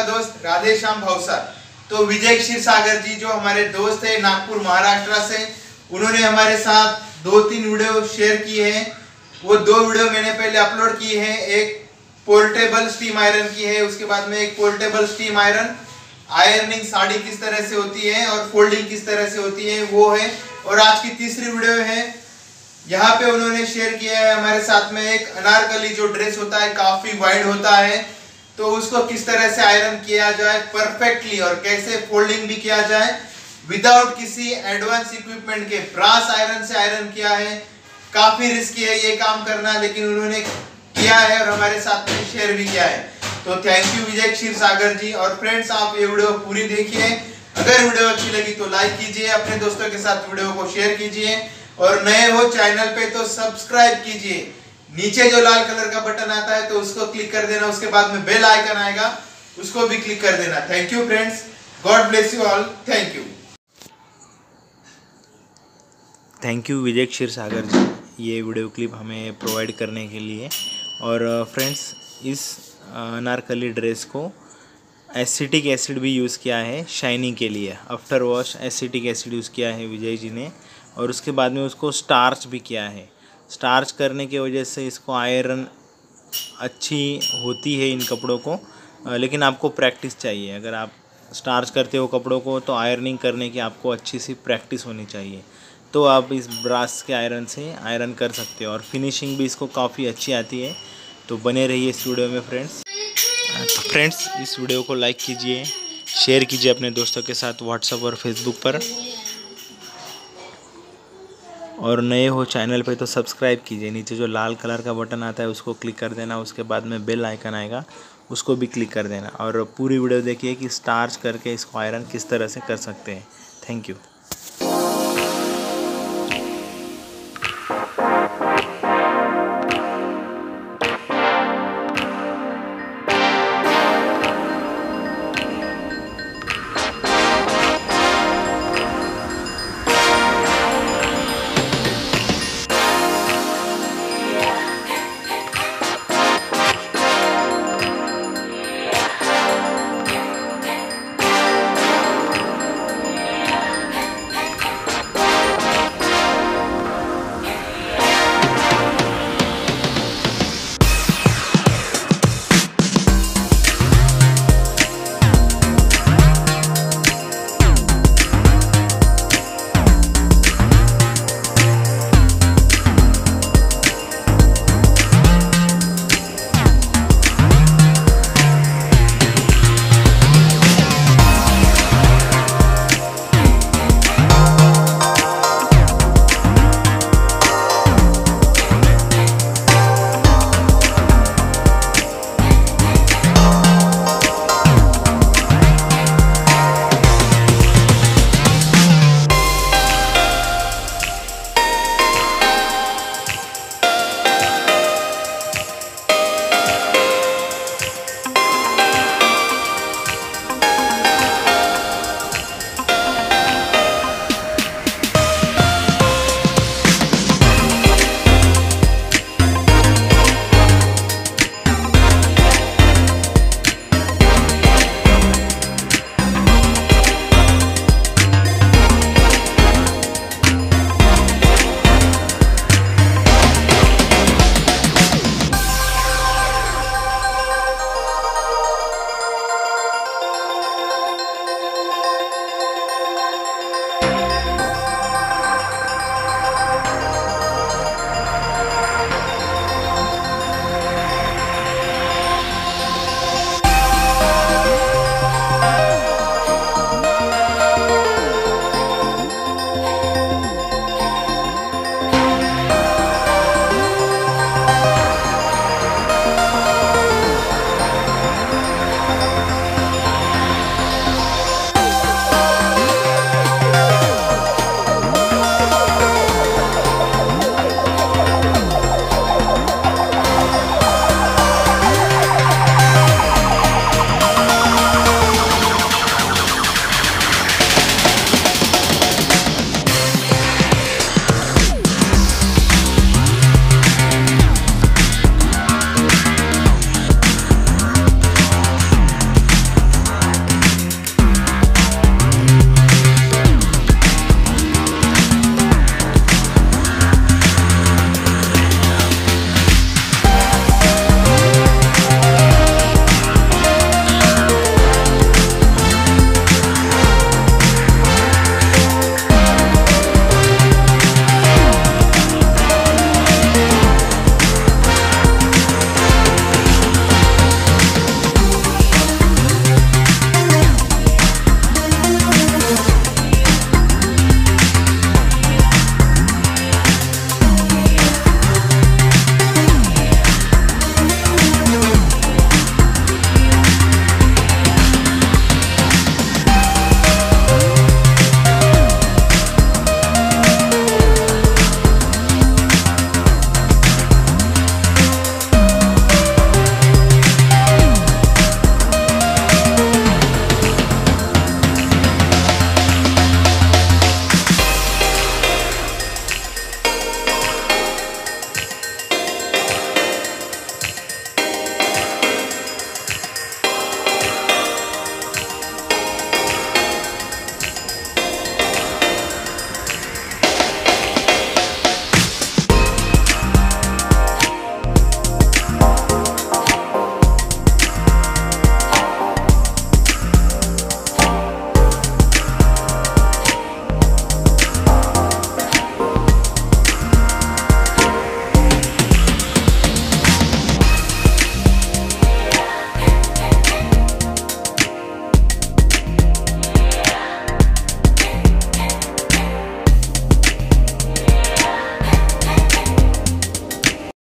दोस्त राधेश्याम भावसार। तो विजय क्षीरसागर जी जो हमारे दोस्त है नागपुर महाराष्ट्र से, उन्होंने हमारे साथ 2-3 वीडियो शेयर किए हैं। वो 2 वीडियो मैंने पहले अपलोड की है। एक पोर्टेबल स्टीम आयरन की है, उसके बाद में एक portable steam iron ironing sari किस तरह से होती है और फोल्डिंग किस तरह से होती है वो है। और आज की तीसरी वीडियो है, यहाँ पे उन्होंने शेयर किया है हमारे साथ में एक अनारकली जो ड्रेस होता है काफी वाइड होता है, तो उसको किस तरह से आयरन किया जाए परफेक्टली और कैसे फोल्डिंग भी किया जाए विदाउट किसी एडवांस इक्विपमेंट के। ब्रास आयरन से आयरन किया है, काफी रिस्की है ये काम करना, लेकिन उन्होंने किया है और हमारे साथ में शेयर भी किया है। तो थैंक यू विजय क्षीरसागर जी। और फ्रेंड्स, आप ये वीडियो पूरी देखिए। अगर वीडियो अच्छी लगी तो लाइक कीजिए, अपने दोस्तों के साथ वीडियो को शेयर कीजिए, और नए हो चैनल पे तो सब्सक्राइब कीजिए। नीचे जो लाल कलर का बटन आता है तो उसको क्लिक कर देना, उसके बाद में बेल आइकन आएगा, उसको भी क्लिक कर देना। Thank you friends, god bless you all, thank you. Thank you Vijay Kshirsagar ji ये वीडियो क्लिप हमें प्रोवाइड करने के लिए। और फ्रेंड्स, इस अनारकली ड्रेस को एसिटिक एसिड भी यूज़ किया है शाइनिंग के लिए। After wash acetic acid use किया है विजय जी ने, और उसके बाद में उसको स्टार्च भी किया है। स्टार्च करने की वजह से इसको आयरन अच्छी होती है इन कपड़ों को, लेकिन आपको प्रैक्टिस चाहिए। अगर आप स्टार्च करते हो कपड़ों को तो आयरनिंग करने की आपको अच्छी सी प्रैक्टिस होनी चाहिए, तो आप इस ब्रास के आयरन से आयरन कर सकते हो और फिनिशिंग भी इसको काफ़ी अच्छी आती है। तो बने रहिए इस वीडियो में फ्रेंड्स। तो फ्रेंड्स, इस वीडियो को लाइक कीजिए, शेयर कीजिए अपने दोस्तों के साथ व्हाट्सएप और फेसबुक पर, और नए हो चैनल पे तो सब्सक्राइब कीजिए। नीचे जो लाल कलर का बटन आता है उसको क्लिक कर देना, उसके बाद में बेल आइकन आएगा, उसको भी क्लिक कर देना, और पूरी वीडियो देखिए कि स्टार्च करके इसको आयरन किस तरह से कर सकते हैं। Thank you.